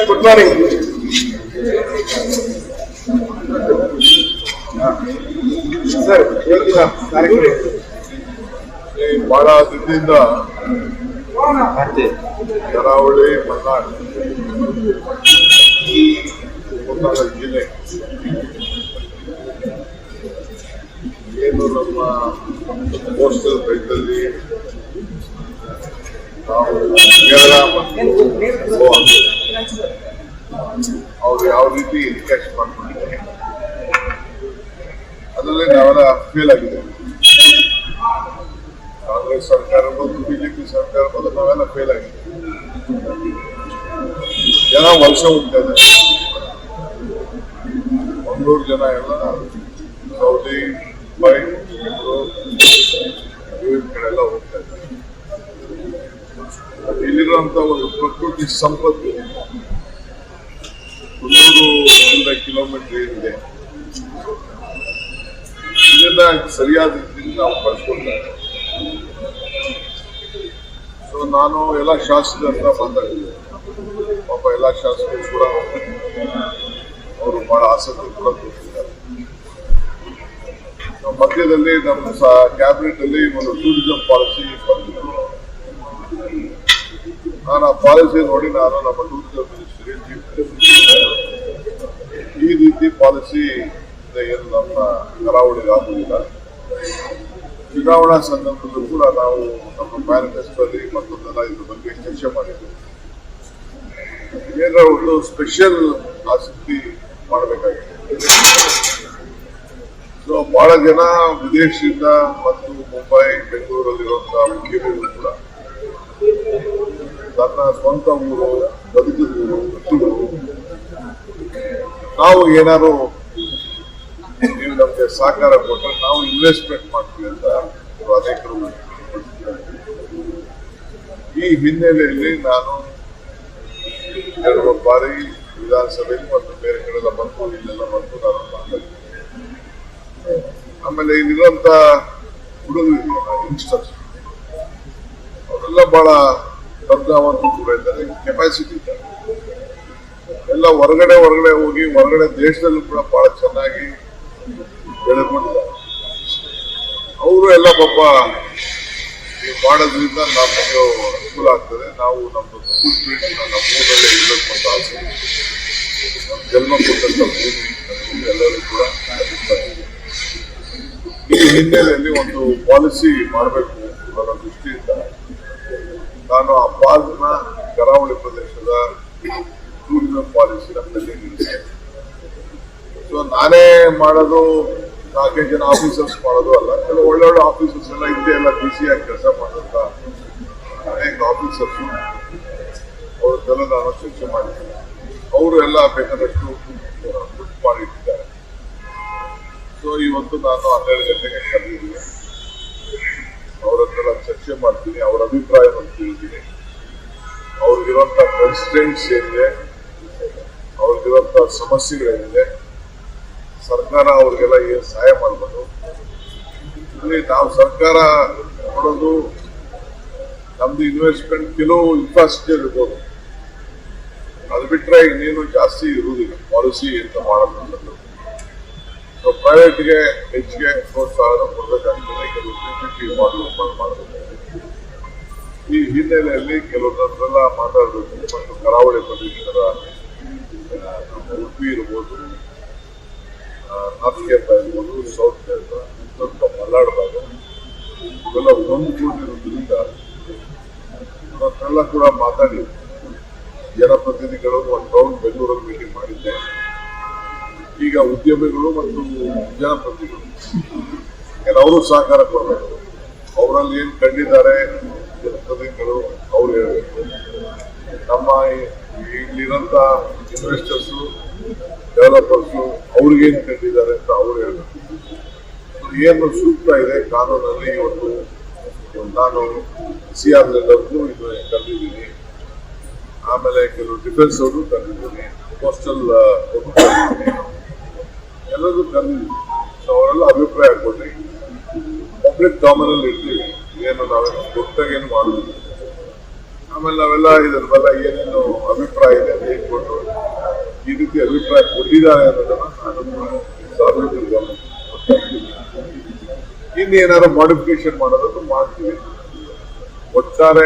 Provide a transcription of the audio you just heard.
Good morning sir. ಇವತ್ತಿನ ಕಾರ್ಯಕ್ರಮ ಬಹಳ ದಿನದಿಂದ ಕರಾವಳಿ ಮಲೆನಾಡು ಜಿಲ್ಲೆ ಏನು ನಮ್ಮ ಕೋಸ್ಟಲ್ ಬೆಲ್ಟಲ್ಲಿ ನಾವು ಕೇರಳ ಮತ್ತು ಗೋವಾ ಅವ್ರು ಯಾವ ರೀತಿ ಕ್ಯಾಚ್ ಮಾಡ್ಕೊಂಡಿದ್ದಾರೆ ಅದರಲ್ಲೇ ನಾವೆಲ್ಲ ಫೇಲ್ ಆಗಿದೆ. ಕಾಂಗ್ರೆಸ್ ಸರ್ಕಾರ ಬಂದು ಬಿಜೆಪಿ ಸರ್ಕಾರ ಬಂದು ನಾವೆಲ್ಲ ಫೇಲ್ ಆಗಿದೆ. ಜನ ವಲಸೆ ಹೋಗ್ತಾ ಇದ್ದಾರೆ. 100 ಜನ ಎಲ್ಲ ಸೌದಿ, ಮುಂಬೈ, ಬೆಂಗಳೂರು ಕಡೆಲ್ಲ ಹೋಗ್ತಾ ಇದ್ದಾರೆ. ಇಲ್ಲಿರುವಂತ ಒಂದು ಪ್ರಕೃತಿ ಸಂಪತ್ತು 300 ಕಿಲೋಮೀಟರ್ ಏನಿದೆ ಇದನ್ನ ಸರಿಯಾದ ರೀತಿಯಲ್ಲಿ ನಾವು ಬಳಸ್ಕೊಳ್ತಾರೆ. ಸೊ ನಾನು ಎಲ್ಲ ಶಾಸಕರ ಹತ್ರ ಮಾತಾಡಿದ್ದೆ. ಪಾಪ ಎಲ್ಲ ಶಾಸಕರು ಕೂಡ ಅವರು ಬಹಳ ಆಸಕ್ತಿ ಕೂಡ ತೋರಿಸಿದ್ದಾರೆ. ಮಧ್ಯದಲ್ಲಿ ನಮ್ಮ ಕ್ಯಾಬಿನೆಟ್ ಅಲ್ಲಿ ಒಂದು ಟೂರಿಸಂ ಪಾಲಿಸಿ ಬಂದಿತ್ತು. ನಾನು ಆ ಪಾಲಿಸಿ ನೋಡಿ ನಾನು ನಮ್ಮ ಟೂರಿಸಂ ಮಿನಿಸ್ಟರ್ಗೆ ಈ ರೀತಿ ಪಾಲಿಸಿ ಏನು ನಮ್ಮ ಕರಾವಳಿಗೆ ಆಗುವುದಿಲ್ಲ. ಚುನಾವಣಾ ಸಂದರ್ಭದಲ್ಲೂ ಕೂಡ ನಾವು ನಮ್ಮ ಮ್ಯಾನಿಫೆಸ್ಟೋಲ್ಲಿ ಮತ್ತೊಂದೆಲ್ಲ ಇದ್ರ ಬಗ್ಗೆ ಚರ್ಚೆ ಮಾಡಿದ್ವಿ. ಏನಾರ ಒಂದು ಸ್ಪೆಷಲ್ ಆಸಕ್ತಿ ಮಾಡಬೇಕಾಗಿದೆ. ಸೊ ಬಹಳ ಜನ ವಿದೇಶದಿಂದ ಮತ್ತು ಮುಂಬೈ, ಬೆಂಗಳೂರಲ್ಲಿರುವಂತಹ ಉದ್ಯಮಿಗಳು ಕೂಡ ತನ್ನ ಸ್ವಂತ ಊರು, ಬದುಕಿದ ಊರು, ಹುಟ್ಟೂರು ನಾವು ಏನಾದ್ರು ನೀವು ನಮಗೆ ಸಹಕಾರ ಕೊಟ್ಟರೆ ನಾವು ಇನ್ವೆಸ್ಟ್ಮೆಂಟ್ ಮಾಡ್ತೀವಿ ಅಂತ ಅನೇಕರು. ಈ ಹಿನ್ನೆಲೆಯಲ್ಲಿ ನಾನು 2 ಬಾರಿ ವಿಧಾನಸಭೆಯಲ್ಲಿ ಮತ್ತು ಬೇರೆ ಕಡೆಲ್ಲ ಬಂದು ಇಲ್ಲೆಲ್ಲ ಬಂದು ನಾನು ಮಾತಾಡ್ತೀನಿ. ಆಮೇಲೆ ಇಲ್ಲಿರುವಂತ ಹುಡುಗರು ಯಂಗ್ಸ್ಟರ್ಸ್ ಅವರೆಲ್ಲ ಬಹಳ ಪ್ರಜ್ಞಾವಂತರು ಕೂಡ ಇದ್ದಾರೆ, ಕೆಪಾಸಿಟಿ ಇದ್ದಾರೆ. ಎಲ್ಲ ಹೊರಗಡೆ ಹೋಗಿ ಹೊರಗಡೆ ದೇಶದಲ್ಲೂ ಕೂಡ ಬಹಳ ಚೆನ್ನಾಗಿ ಬೆಳೆದುಕೊಂಡಿದ್ದಾರೆ. ಅವರು ಎಲ್ಲ ಪಾಪ ಮಾಡೋದ್ರಿಂದ ನಮಗೆ ಅನುಕೂಲ ಆಗ್ತದೆ. ನಾವು ನಮ್ಮ ಫುಡ್ ಪ್ರಿಂಟ್ ನಮ್ಮ ಊರಲ್ಲೇ ಇರಬೇಕು ಅಂತ ಆಸೆ. ನಮ್ಮ ಜನ್ಮ ಕೊಟ್ಟಂತ ಭೂಮಿ ಎಲ್ಲರೂ ಕೂಡ ಈ ಹಿನ್ನೆಲೆಯಲ್ಲಿ ಒಂದು ಪಾಲಿಸಿ ಮಾಡಬೇಕು ಅನ್ನೋ ದೃಷ್ಟಿಯಿಂದ ನಾನು ಆ ಪಾಲ್ನ ಕರಾವಳಿ ಪ್ರದೇಶದ ಟೂರಿಸಂ ಪಾಲಿಸಿ ನಮ್ಮಲ್ಲಿ ನಿಲ್ಲಿಸ್ತೇನೆ. ಸೊ ನಾನೇ ಮಾಡೋದು, 4 ಜನ ಆಫೀಸರ್ಸ್ ಮಾಡೋದು ಅಲ್ಲ, ಕೆಲವು ಒಳ್ಳೊಳ್ಳೆ ಆಫೀಸರ್ಸ್ ಎಲ್ಲ ಹಿಂದೆ ಎಲ್ಲ ಬಿಸಿಯಾಗಿ ಕೆಲಸ ಮಾಡುವಂತ ಅನೇಕ ಆಫೀಸರ್ಸ್ ಅವ್ರದ್ದೆಲ್ಲ ನಾನು ಚರ್ಚೆ ಮಾಡಿದ್ದೇನೆ. ಅವರು ಎಲ್ಲ ಬೇಕಾದಷ್ಟು ದುಡ್ಡು ಮಾಡಿಟ್ಟಿದ್ದಾರೆ. ಸೊ ಇವತ್ತು ನಾನು 12 ಗಂಟೆಗೆ ಕರೆದಿದ್ದೀನಿ. ಅವರನ್ನೆಲ್ಲ ಚರ್ಚೆ ಮಾಡ್ತೀನಿ, ಅವರ ಅಭಿಪ್ರಾಯವನ್ನು ತಿಳಿತೀನಿ. ಅವ್ರಿಗಿರುವಂತ ಕನ್ಸ್ಟೆಂಟ್ಸ್ ಏನಿದೆ, ಅವ್ರಿಗಿರುವಂತ ಸಮಸ್ಯೆಗಳೇನಿದೆ, ಸರ್ಕಾರ ಅವ್ರಿಗೆಲ್ಲ ಏನು ಸಹಾಯ ಮಾಡ್ಬೋದು. ಇಲ್ಲಿ ನಾವು ಸರ್ಕಾರ ಮಾಡೋದು ನಮ್ದು ಇನ್ವೆಸ್ಟ್ಮೆಂಟ್ ಕೆಲವು ಇನ್ಫ್ರಾಸ್ಟ್ರಕ್ಚರ್ ಇರ್ಬೋದು, ಅದು ಬಿಟ್ರೆ ಇನ್ನೇನು ಜಾಸ್ತಿ ಇರುವುದಿಲ್ಲ ಪಾಲಿಸಿ ಅಂತ ಮಾಡೋದು. ಸೊ ಪ್ರೈವೇಟ್ಗೆ ಹೆಚ್ಚಿಗೆ ಪ್ರೋತ್ಸಾಹ ಕೊಡಬೇಕಾಗ್ತದೆ, ಕೆಲವು ಮಾಡಬೇಕು. ಈ ಹಿನ್ನೆಲೆಯಲ್ಲಿ ಕೆಲವೊಂದರೆಲ್ಲ ಮಾತಾಡಬೇಕು. ಮತ್ತು ಕರಾವಳಿ ಪ್ರದೇಶದ ಉಡುಪಿ ಇರ್ಬೋದು, ನಾರ್ತ್ ಕೇರಳ ಇರ್ಬೋದು, ಸೌತ್ ಕೇರಳ, ಸ್ವಲ್ಪ ಮಲೆನಾಡು ಭಾಗ ಇವೆಲ್ಲ ಹೊಂದಿಕೊಂಡಿರೋದ್ರಿಂದ ಇವತ್ತೆಲ್ಲ ಕೂಡ ಮಾತಾಡಿ ಜನಪ್ರತಿನಿಧಿಗಳು ಒಂದು ರೌಂಡ್ ಬೆಂಗಳೂರಲ್ಲಿ ಮೀಟಿಂಗ್ ಮಾಡಿದ್ದೆ. ಈಗ ಉದ್ಯಮಿಗಳು ಮತ್ತು ಜನಪ್ರತಿನಿಧಿಗಳು ಅವರು ಸಹಕಾರ ಕೊಡಬೇಕು. ಅವರಲ್ಲಿ ಏನು ಕಂಡಿದ್ದಾರೆ ಜನಪ್ರತಿನಿಧಿಗಳು ಅವ್ರು ಹೇಳಬೇಕು. ನಮ್ಮ ಇಲ್ಲಿರೋಂಥ ಇನ್ವೆಸ್ಟರ್ಸು, ಡೆವಲಪರ್ಸು ಅವ್ರಿಗೇನು ಕಂಡಿದ್ದಾರೆ ಅಂತ ಅವ್ರು ಹೇಳಬೇಕು. ಏನು ಸೂಕ್ತ ಇದೆ ಕಾನೂನಲ್ಲಿ ಇವತ್ತು ನಾನು CR ಲೆಟರ್ಗೂ ಇದು ಕರೆದಿದ್ದೀನಿ. ಆಮೇಲೆ ಕೆಲವು ಡಿಫೆನ್ಸ್ ಅವರು ಕರೆದಿದ್ದೀನಿ, ಕೋಸ್ಟಲ್ ಎಲ್ಲರೂ ಕರೆದಿದ್ದೀನಿ. ಸೊ ಅವರೆಲ್ಲ ಅಭಿಪ್ರಾಯ ಕೊಡ್ರಿ, ಪಬ್ಲಿಕ್ ಕಾಮನ್ ಅಲ್ಲಿ ಇರ್ತೀವಿ. ಏನು ನಾವೇನು ಗೊತ್ತಾಗೇನು ಮಾಡುದಿಲ್ಲ. ಆಮೇಲೆ ನಾವೆಲ್ಲ ಇದರಲ್ಲ ಏನೇನು ಅಭಿಪ್ರಾಯ ಇದೆ ಅಂತ ಹೇಳ್ಕೊಂಡು ಈ ರೀತಿ ಅಭಿಪ್ರಾಯ ಕೊಟ್ಟಿದ್ದಾರೆ ಅನ್ನೋದನ್ನ ನಾನು ಸಾರ್ವಜನಿಕ ಇನ್ನೇನಾದ್ರು ಮಾಡಿಫಿಕೇಶನ್ ಮಾಡೋದನ್ನು ಮಾಡ್ತೀವಿ. ಒಟ್ಟಾರೆ